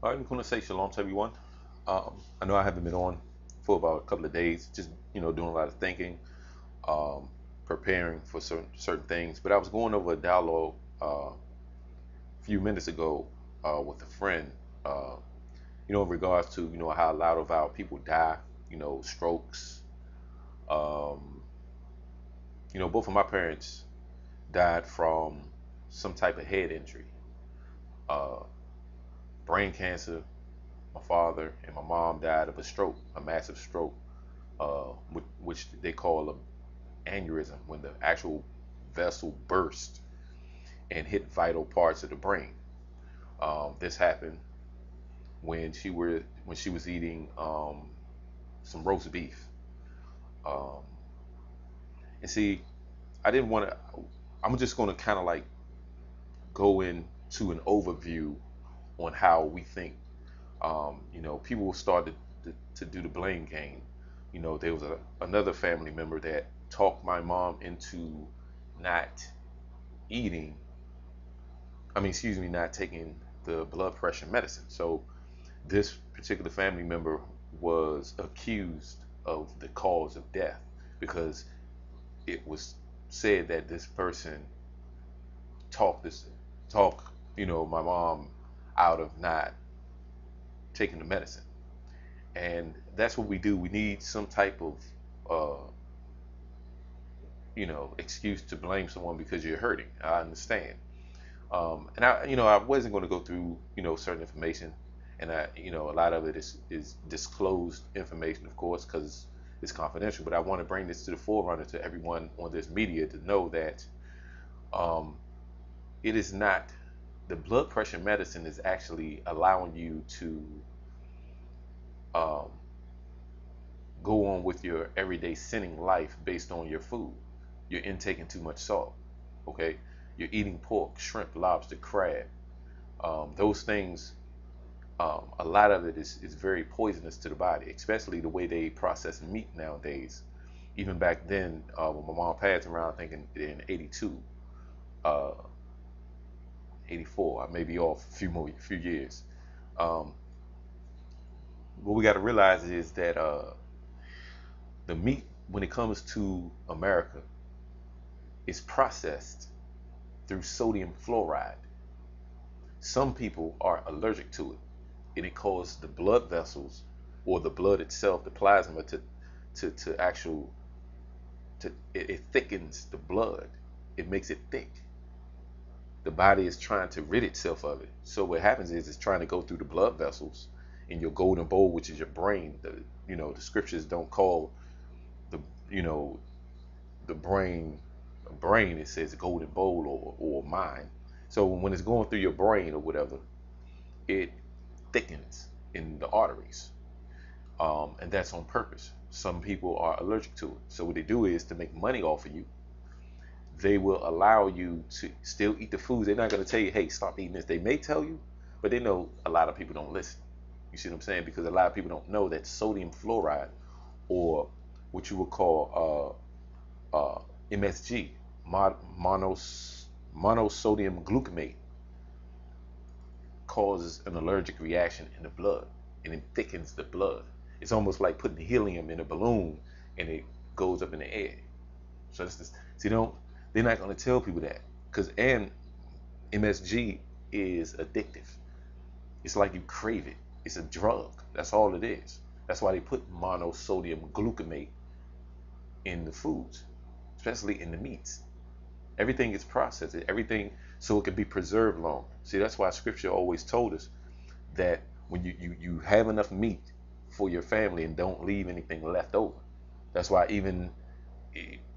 All right, I'm going to say shalom to everyone. I know I haven't been on for about a couple of days, just doing a lot of thinking, um, preparing for certain things. But I was going over a dialogue a few minutes ago with a friend, uh, in regards to how a lot of our people die, strokes. Um, both of my parents died from some type of head injury, uh, brain cancer. My father and my mom died of a stroke, a massive stroke, which they call an aneurysm, when the actual vessel burst and hit vital parts of the brain. This happened when she was eating some roast beef. Um, and see, I didn't want to. I'm just going to kind of like go into an overview on how we think. People started to do the blame game. There was another family member that talked my mom into not eating, excuse me, not taking the blood pressure medicine. So this particular family member was accused of the cause of death because it was said that this person talked this talk, my mom out of not taking the medicine. And that's what we do. We need some type of excuse to blame someone because you're hurting. I understand. And I wasn't going to go through, certain information, and a lot of it is disclosed information, of course, because it's confidential. But I want to bring this to the forerunner to everyone on this media to know that um, it is not the blood pressure medicine is actually allowing you to um, go on with your everyday sinning life based on your food. You're intaking too much salt. Okay, you're eating pork, shrimp, lobster, crab. Those things, a lot of it is very poisonous to the body, especially the way they process meat nowadays. Even back then, when my mom passed around, thinking in '82, uh, '84, I may be off few years. Um, what we got to realize is that the meat, when it comes to America, is processed through sodium fluoride. Some people are allergic to it, and it causes the blood vessels or the blood itself, the plasma, to actual it thickens the blood. It makes it thick. The body is trying to rid itself of it. So what happens is it's trying to go through the blood vessels in your golden bowl, which is your brain. The scriptures don't call the you know the brain. It says golden bowl or mind. So when it's going through your brain or whatever, it thickens in the arteries, and that's on purpose. Some people are allergic to it, so what they do is to make money off of you. They will allow you to still eat the foods. They're not going to tell you, hey, stop eating this. They may tell you, but they know a lot of people don't listen. You see what I'm saying? Because a lot of people don't know that sodium fluoride, or what you would call MSG, monosodium glutamate, causes an allergic reaction in the blood, and it thickens the blood. It's almost like putting helium in a balloon and it goes up in the air. So this is, see, they're not going to tell people that, and MSG is addictive. It's like you crave it. It's a drug. That's all it is. That's why they put monosodium glutamate in the foods, especially in the meats. Everything is processed. Everything so it can be preserved longer. See, that's why Scripture always told us that when you have enough meat for your family and don't leave anything left over. That's why even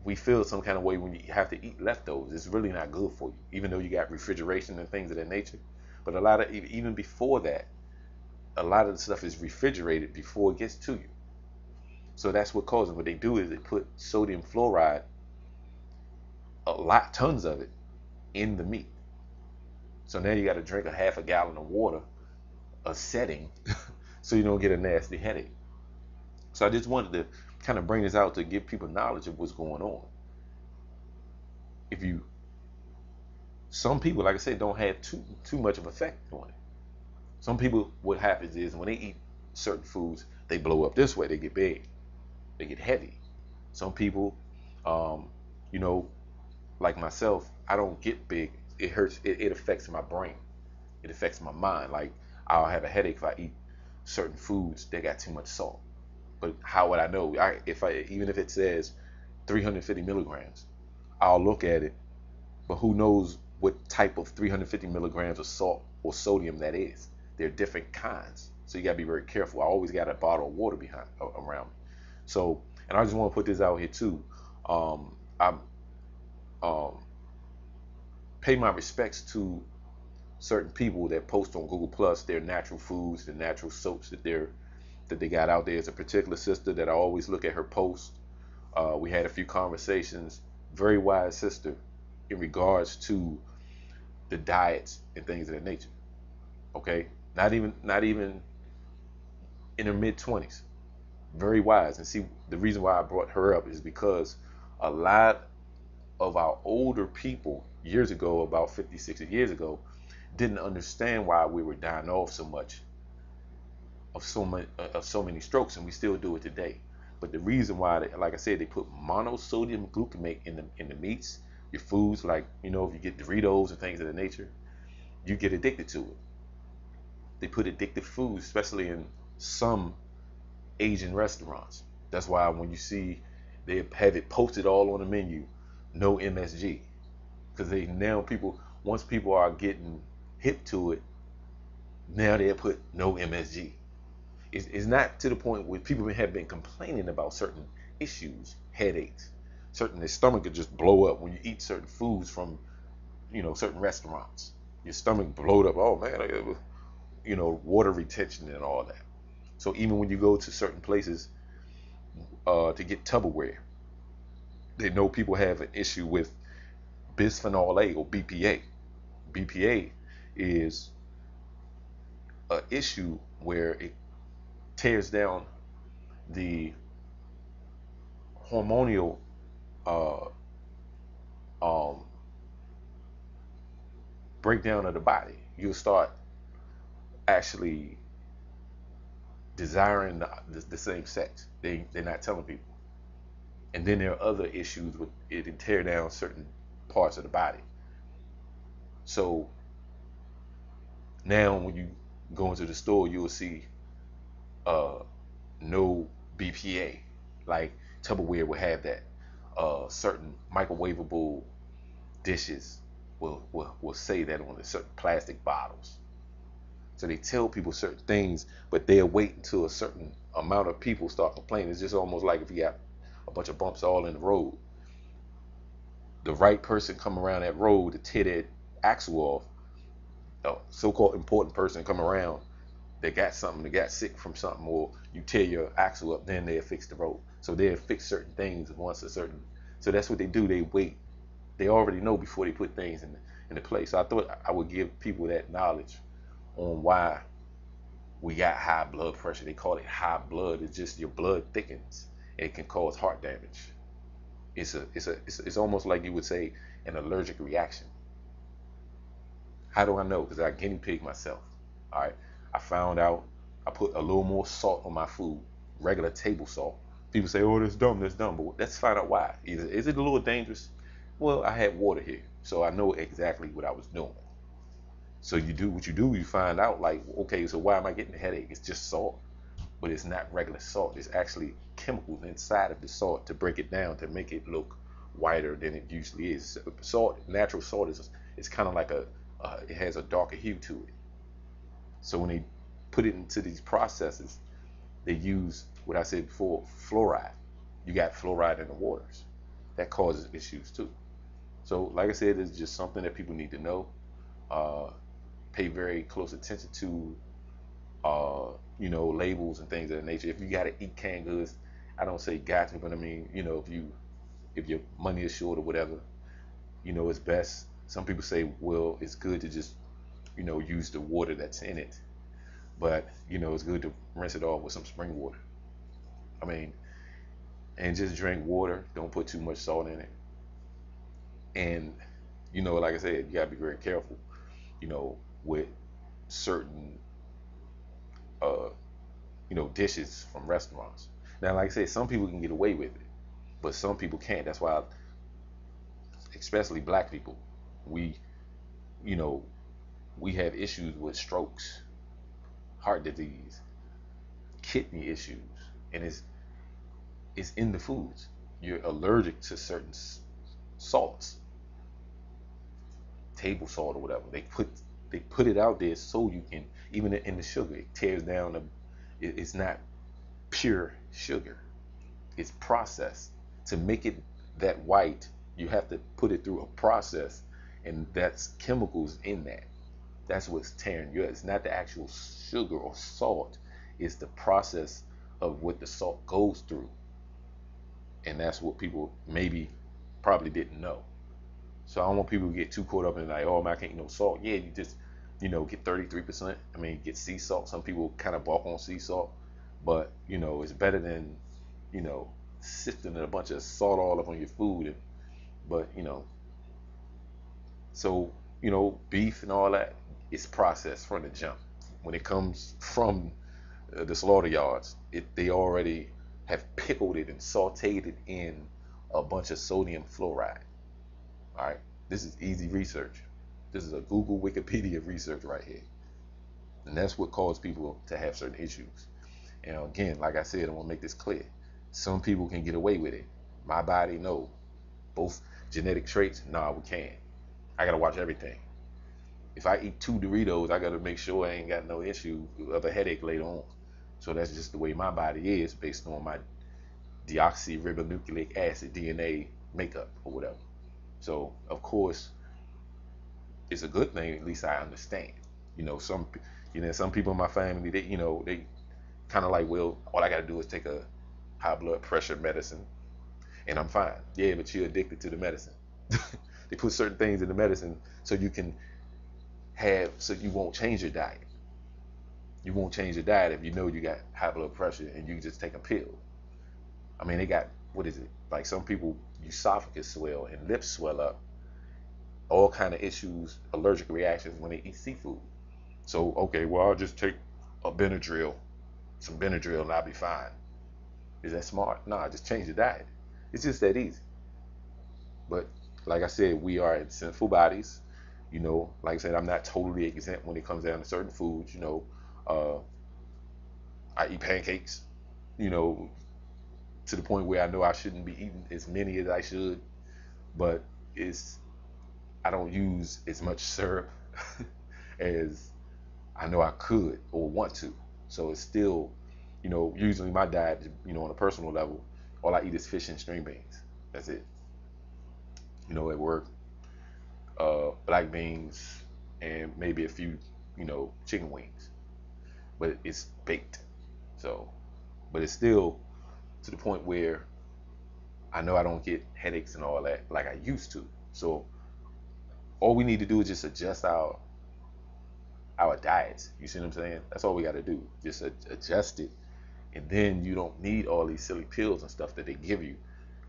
we feel some kind of way when you have to eat leftovers. It's really not good for you, even though you got refrigeration and things of that nature. But a lot of, even before that, a lot of the stuff is refrigerated before it gets to you. So that's what causes it. What they do is they put sodium fluoride, tons of it, in the meat. So now you got to drink a half a gallon of water a setting so you don't get a nasty headache. So I just wanted to kind of bring this out to give people knowledge of what's going on. If you, some people, like I said, don't have too much of effect on it. Some people, what happens is when they eat certain foods, they blow up this way. They get big. They get heavy. Some people, um, you know, like myself, I don't get big. It hurts. It affects my brain. It affects my mind. Like I'll have a headache if I eat certain foods that got too much salt. But how would I know? If I even if it says 350 milligrams, I'll look at it. But who knows what type of 350 milligrams of salt or sodium that is? There are different kinds, so you gotta be very careful. I always got a bottle of water behind around me. So, and I just want to put this out here too. I um, pay my respects to certain people that post on Google Plus their natural foods, the natural soaps that they got out there. There's a particular sister that I always look at her posts. We had a few conversations. Very wise sister in regards to the diets and things of that nature. Okay, not even in her mid 20s. Very wise. And see, the reason why I brought her up is because a lot of our older people years ago, about 50, 60 years ago, didn't understand why we were dying off so much of so many strokes, and we still do it today. But the reason why, like I said, they put monosodium glutamate in the meats, your foods, like if you get Doritos and things of that nature, you get addicted to it. They put addictive foods, especially in some Asian restaurants. That's why when you see they have it posted all on the menu, no MSG, because they now people once people are getting hip to it, now they put no MSG. It's not to the point where people have been complaining about certain issues, headaches, certain their stomach could just blow up when you eat certain foods from certain restaurants. Your stomach blowed up. Oh man, water retention and all that. So even when you go to certain places to get Tupperware, they know people have an issue with bisphenol A or BPA. BPA is an issue where it tears down the hormonal uh, um, breakdown of the body. You'll start actually desiring the same sex. They're not telling people. And then there are other issues with it and tear down certain parts of the body. So now when you go into the store, you'll see uh, no BPA. Like Tupperware will have that. Certain microwavable dishes will say that on the certain plastic bottles. So they tell people certain things, but they'll wait until a certain amount of people start complaining. It's just almost like if you got a bunch of bumps all in the road, the right person come around that road to tear that axle off, the so-called important person come around, they got something, they got sick from something, or you tear your axle up, then they'll fix the road. So they'll fix certain things once a certain. So that's what they do. They wait. They already know before they put things in the place. So I thought I would give people that knowledge on why we got high blood pressure. They call it high blood. It's just your blood thickens. And it can cause heart damage. It's almost like you would say an allergic reaction. How do I know? Because I guinea pig myself. All right. I found out I put a little more salt on my food, regular table salt. People say, "Oh, that's dumb, that's dumb." But let's find out why. Is it a little dangerous? Well, I had water here, so I know exactly what I was doing. So you do what you do. You find out, like, okay, so why am I getting a headache? It's just salt, but it's not regular salt. It's actually chemicals inside of the salt to break it down to make it look whiter than it usually is. Salt, natural salt is kind of like it has a darker hue to it. So when they put it into these processes, they use what I said before, fluoride. You got fluoride in the waters. That causes issues too. So like I said, it's just something that people need to know. Uh, Pay very close attention to, labels and things of that nature. If you got to eat canned goods, I don't say got to, but I mean, if your money is short or whatever, it's best. Some people say, well, it's good to just, use the water that's in it. But, it's good to rinse it off with some spring water. I mean, and just drink water. Don't put too much salt in it. And, like I said, you gotta be very careful, with certain uh, dishes from restaurants. Now, like I said, some people can get away with it, but some people can't. That's why, especially black people, we, you know, we have issues with strokes, heart disease, kidney issues, and it's in the foods. You're allergic to certain salts, table salt or whatever. They put it out there so you can, even in the sugar, it tears down it's not pure sugar. It's processed. To make it that white, you have to put it through a process, and that's chemicals in that. That's what's tearing you. It's not the actual sugar or salt. It's the process of what the salt goes through, and that's what people maybe probably didn't know. So I don't want people to get too caught up in like, oh man, I can't eat no salt. Yeah, you just, get 33%. I mean, get sea salt. Some people kind of balk on sea salt, but it's better than, you know, sifting a bunch of salt all up on your food. But so beef and all that, it's processed from the jump. When it comes from the slaughter yards, they already have pickled it and sauteed it in a bunch of sodium fluoride. All right, this is easy research. This is a Google Wikipedia research right here, and that's what caused people to have certain issues. And again, like I said, I want to make this clear. Some people can get away with it. My body, no. Both genetic traits, nah, we can't. I gotta watch everything. If I eat 2 Doritos, I gotta make sure I ain't got no issue of a headache later on. So that's just the way my body is based on my deoxyribonucleic acid DNA makeup or whatever. So of course, it's a good thing. At least I understand. Some people in my family, they kind of like, well, all I got to do is take a high blood pressure medicine, and I'm fine. Yeah, but you're addicted to the medicine. They put certain things in the medicine so you won't change your diet. You won't change your diet if you know you got high blood pressure and you just take a pill. I mean, they got, what is it? Like some people, esophagus swell and lips swell up, all kind of issues, allergic reactions when they eat seafood. So, okay, well, I'll just take some Benadryl, and I'll be fine. Is that smart? Nah, just change the diet. It's just that easy. But like I said, we are in sinful bodies. Like I said, I'm not totally exempt when it comes down to certain foods. Uh, I eat pancakes, to the point where I know I shouldn't be eating as many as I should, but I don't use as much syrup as I know I could or want to. So it's still, usually my diet, on a personal level, all I eat is fish and string beans. That's it. At work, black beans and maybe a few, chicken wings. But it's baked. So, but it's still to the point where I know I don't get headaches and all that like I used to. So all we need to do is just adjust our diets. You see what I'm saying? That's all we got to do. Just adjust it, and then you don't need all these silly pills and stuff that they give you.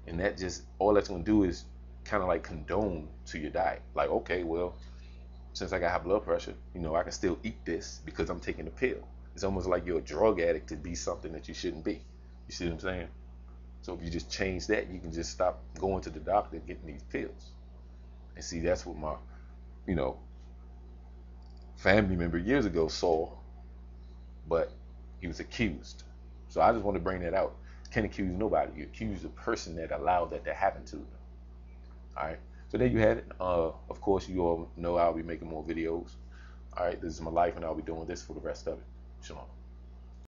And that just all that's gonna do is kind of like condone to your diet. Like, okay, well, since I got high blood pressure, I can still eat this because I'm taking a pill. It's almost like you're a drug addict to be something that you shouldn't be. You see what I'm saying? So if you just change that, you can just stop going to the doctor and getting these pills. And see, that's what my, you know, family member years ago saw, but he was accused. So I just want to bring that out. You can't accuse nobody. You accuse the person that allowed that to happen to them. All right. So there you had it. Of course, you all know I'll be making more videos. All right. This is my life, and I'll be doing this for the rest of it. Shalom.